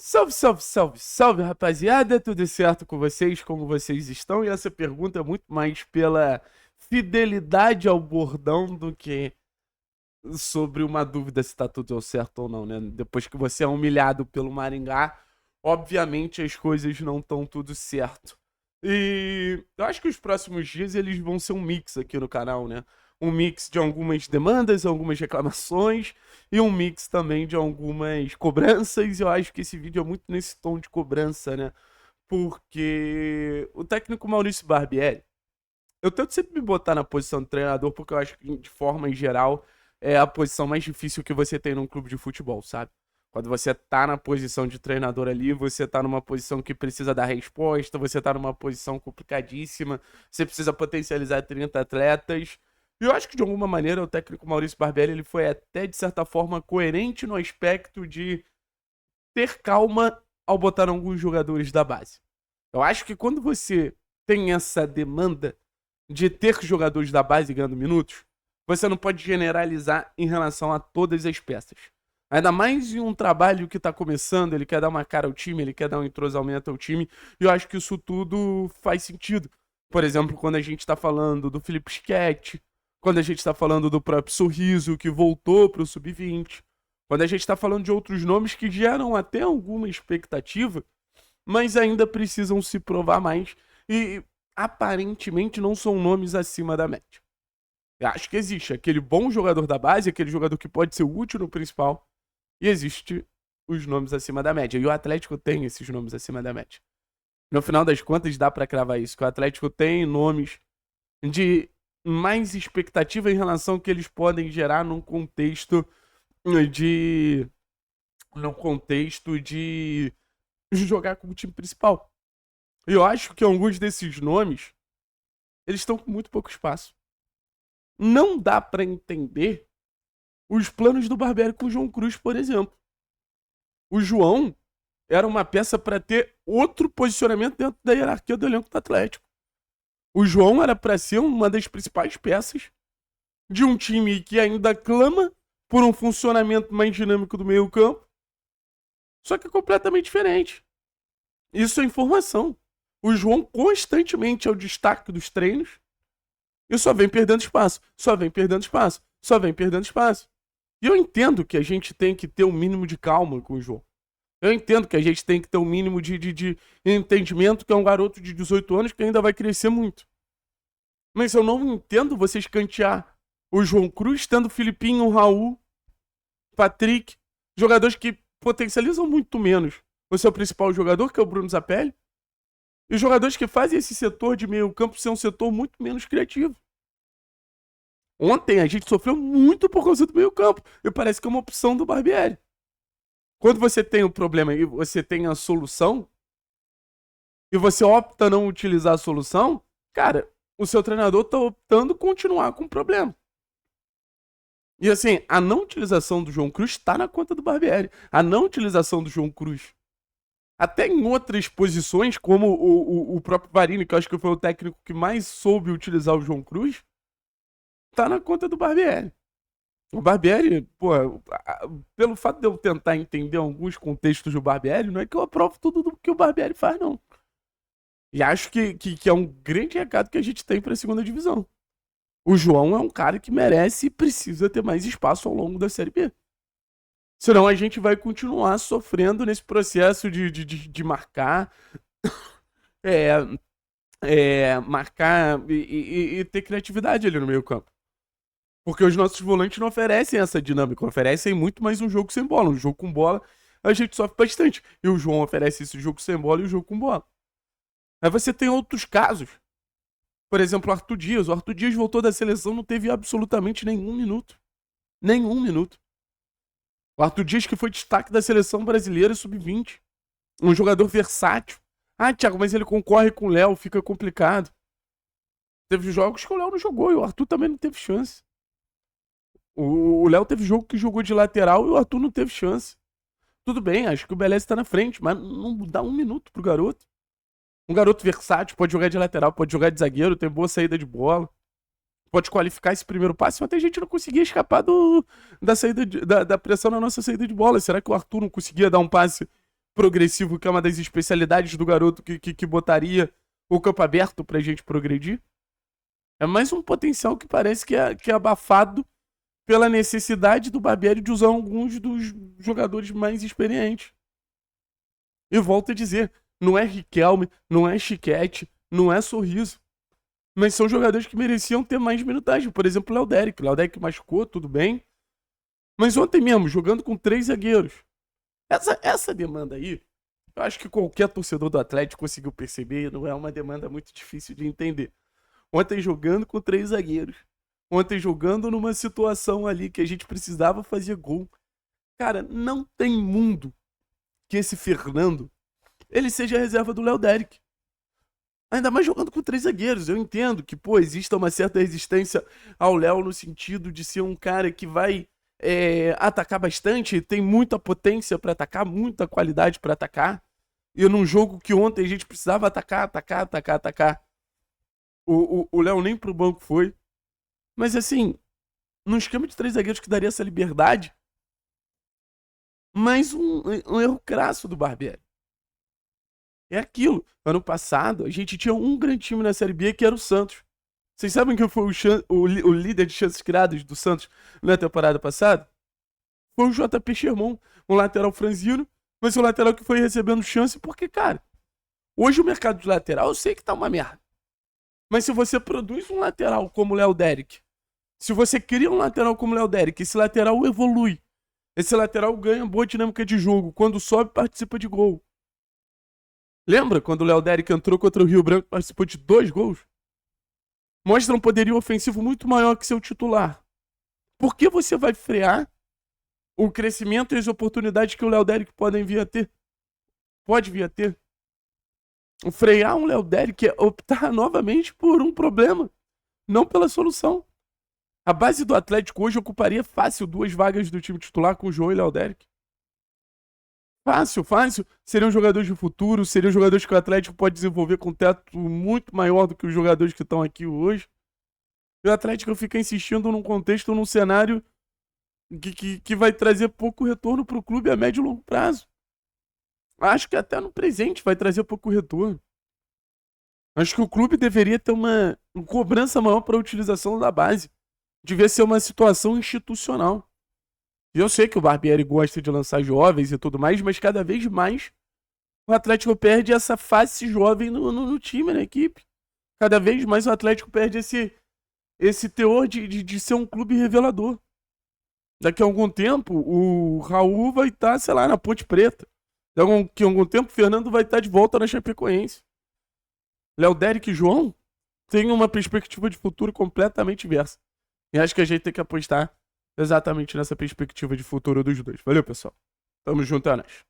Salve, salve, salve, salve, rapaziada! Tudo certo com vocês? Como vocês estão? E essa pergunta é muito mais pela fidelidade ao bordão do que sobre uma dúvida se tá tudo certo ou não, né? Depois que você é humilhado pelo Maringá, obviamente as coisas não estão tudo certo. E eu acho que os próximos dias eles vão ser um mix aqui no canal, né? Um mix de algumas demandas, algumas reclamações e um mix também de algumas cobranças. Eu acho que esse vídeo é muito nesse tom de cobrança, né? Porque o técnico Maurício Barbieri, eu tento sempre me botar na posição de treinador, porque eu acho que, de forma em geral, é a posição mais difícil que você tem num clube de futebol, sabe? Quando você tá na posição de treinador ali, você tá numa posição que precisa dar resposta, você tá numa posição complicadíssima, você precisa potencializar 30 atletas. E eu acho que, de alguma maneira, o técnico Maurício Barbieri, ele foi até, de certa forma, coerente no aspecto de ter calma ao botar alguns jogadores da base. Eu acho que quando você tem essa demanda de ter jogadores da base ganhando minutos, você não pode generalizar em relação a todas as peças. Ainda mais em um trabalho que está começando, ele quer dar uma cara ao time, ele quer dar um entrosamento ao time, e eu acho que isso tudo faz sentido. Por exemplo, quando a gente está falando do Felipe Schick, quando a gente está falando do próprio Sorriso, que voltou para o Sub-20, quando a gente está falando de outros nomes que geram até alguma expectativa, mas ainda precisam se provar mais e aparentemente não são nomes acima da média. Eu acho que existe aquele bom jogador da base, aquele jogador que pode ser útil no principal, e existe os nomes acima da média. E o Atlético tem esses nomes acima da média. No final das contas, dá pra cravar isso, que o Atlético tem nomes de mais expectativa em relação ao que eles podem gerar de num contexto de jogar com o time principal. E eu acho que alguns desses nomes, eles estão com muito pouco espaço. Não dá pra entender os planos do Barbieri com o João Cruz, por exemplo. O João era uma peça pra ter outro posicionamento dentro da hierarquia do elenco do Atlético. O João era pra ser uma das principais peças de um time que ainda clama por um funcionamento mais dinâmico do meio-campo, só que é completamente diferente. Isso é informação. O João constantemente é o destaque dos treinos e só vem perdendo espaço, só vem perdendo espaço, só vem perdendo espaço. E eu entendo que a gente tem que ter um mínimo de calma com o João. Eu entendo que a gente tem que ter um mínimo de entendimento que é um garoto de 18 anos que ainda vai crescer muito. Mas eu não entendo você escantear o João Cruz tendo o Filipinho, o Raul, Patrick, jogadores que potencializam muito menos o seu principal jogador, que é o Bruno Zapelli, e jogadores que fazem esse setor de meio campo ser um setor muito menos criativo. Ontem a gente sofreu muito por causa do meio campo, e parece que é uma opção do Barbieri. Quando você tem um problema e você tem a solução, e você opta não utilizar a solução, cara, o seu treinador tá optando continuar com o problema. E assim, a não utilização do João Cruz está na conta do Barbieri. A não utilização do João Cruz, até em outras posições, como o próprio Varini, que eu acho que foi o técnico que mais soube utilizar o João Cruz, tá na conta do Barbieri. O Barbieri, pô, pelo fato de eu tentar entender alguns contextos do Barbieri, não é que eu aprovo tudo do que o Barbieri faz, não. E acho que é um grande recado que a gente tem para a segunda divisão. O João é um cara que merece e precisa ter mais espaço ao longo da Série B. Senão a gente vai continuar sofrendo nesse processo de marcar, é, marcar e ter criatividade ali no meio campo. Porque os nossos volantes não oferecem essa dinâmica, oferecem muito mais um jogo sem bola. Um jogo com bola a gente sofre bastante. E o João oferece esse jogo sem bola e o jogo com bola. Aí você tem outros casos. Por exemplo, o Arthur Dias. O Arthur Dias voltou da seleção, não teve absolutamente nenhum minuto. Nenhum minuto. O Arthur Dias que foi destaque da seleção brasileira sub-20. Um jogador versátil. Ah, Thiago, mas ele concorre com o Léo, fica complicado. Teve jogos que o Léo não jogou e o Arthur também não teve chance. O Léo teve jogo que jogou de lateral e o Arthur não teve chance. Tudo bem, acho que o Beleza tá na frente, mas não dá um minuto pro garoto. Um garoto versátil, pode jogar de lateral, pode jogar de zagueiro, tem boa saída de bola. Pode qualificar esse primeiro passe, mas a gente não conseguia escapar da saída da pressão na nossa saída de bola. Será que o Arthur não conseguia dar um passe progressivo, que é uma das especialidades do garoto que botaria o campo aberto pra gente progredir. É mais um potencial que parece que é abafado pela necessidade do Barbieri de usar alguns dos jogadores mais experientes. E volto a dizer, não é Riquelme, não é Chiquete, não é Sorriso. Mas são jogadores que mereciam ter mais minutagem. Por exemplo, o Léo Derick. O Léo Derick machucou, tudo bem. Mas ontem mesmo, jogando com 3 zagueiros. Essa demanda aí, eu acho que qualquer torcedor do Atlético conseguiu perceber. Não é uma demanda muito difícil de entender. Ontem jogando com 3 zagueiros. Ontem jogando numa situação ali que a gente precisava fazer gol. Cara, não tem mundo que esse Fernando ele seja a reserva do Léo Derick. Ainda mais jogando com 3 zagueiros. Eu entendo que, pô, exista uma certa resistência ao Léo no sentido de ser um cara que vai atacar bastante, tem muita potência pra atacar, muita qualidade pra atacar. E num jogo que ontem a gente precisava atacar. O Léo nem pro banco foi. Mas assim, num esquema de 3 zagueiros que daria essa liberdade, mais um erro crasso do Barbieri. É aquilo. Ano passado, a gente tinha um grande time na Série B, que era o Santos. Vocês sabem quem foi o líder de chances criadas do Santos na temporada passada? Foi o JP Sherman, um lateral franzino, mas um lateral que foi recebendo chance porque, cara, hoje o mercado de lateral eu sei que tá uma merda. Mas se você produz um lateral como o Léo Derick, se você cria um lateral como o Léo Derick, esse lateral evolui. Esse lateral ganha boa dinâmica de jogo. Quando sobe, participa de gol. Lembra quando o Léo Derick entrou contra o Rio Branco e participou de 2 gols? Mostra um poderio ofensivo muito maior que seu titular. Por que você vai frear o crescimento e as oportunidades que o Léo Derick podem vir a ter? Pode vir a ter. Frear um Léo Derick é optar novamente por um problema, não pela solução. A base do Atlético hoje ocuparia fácil 2 vagas do time titular com o João e Léo Derick. Fácil. Seriam jogadores de futuro, seriam jogadores que o Atlético pode desenvolver com um teto muito maior do que os jogadores que estão aqui hoje. E o Atlético fica insistindo num contexto, num cenário que vai trazer pouco retorno para o clube a médio e longo prazo. Acho que até no presente vai trazer pouco retorno. Acho que o clube deveria ter uma cobrança maior para a utilização da base. Devia ser uma situação institucional. E eu sei que o Barbieri gosta de lançar jovens e tudo mais, mas cada vez mais o Atlético perde essa face jovem no time, na equipe. Cada vez mais o Atlético perde esse teor de ser um clube revelador. Daqui a algum tempo, o Raul vai estar, sei lá, na Ponte Preta. Daqui a algum tempo, o Fernando vai estar de volta na Chapecoense. Léo Derick e João têm uma perspectiva de futuro completamente diversa. E acho que a gente tem que apostar exatamente nessa perspectiva de futuro dos dois. Valeu, pessoal. Tamo junto, é nóis.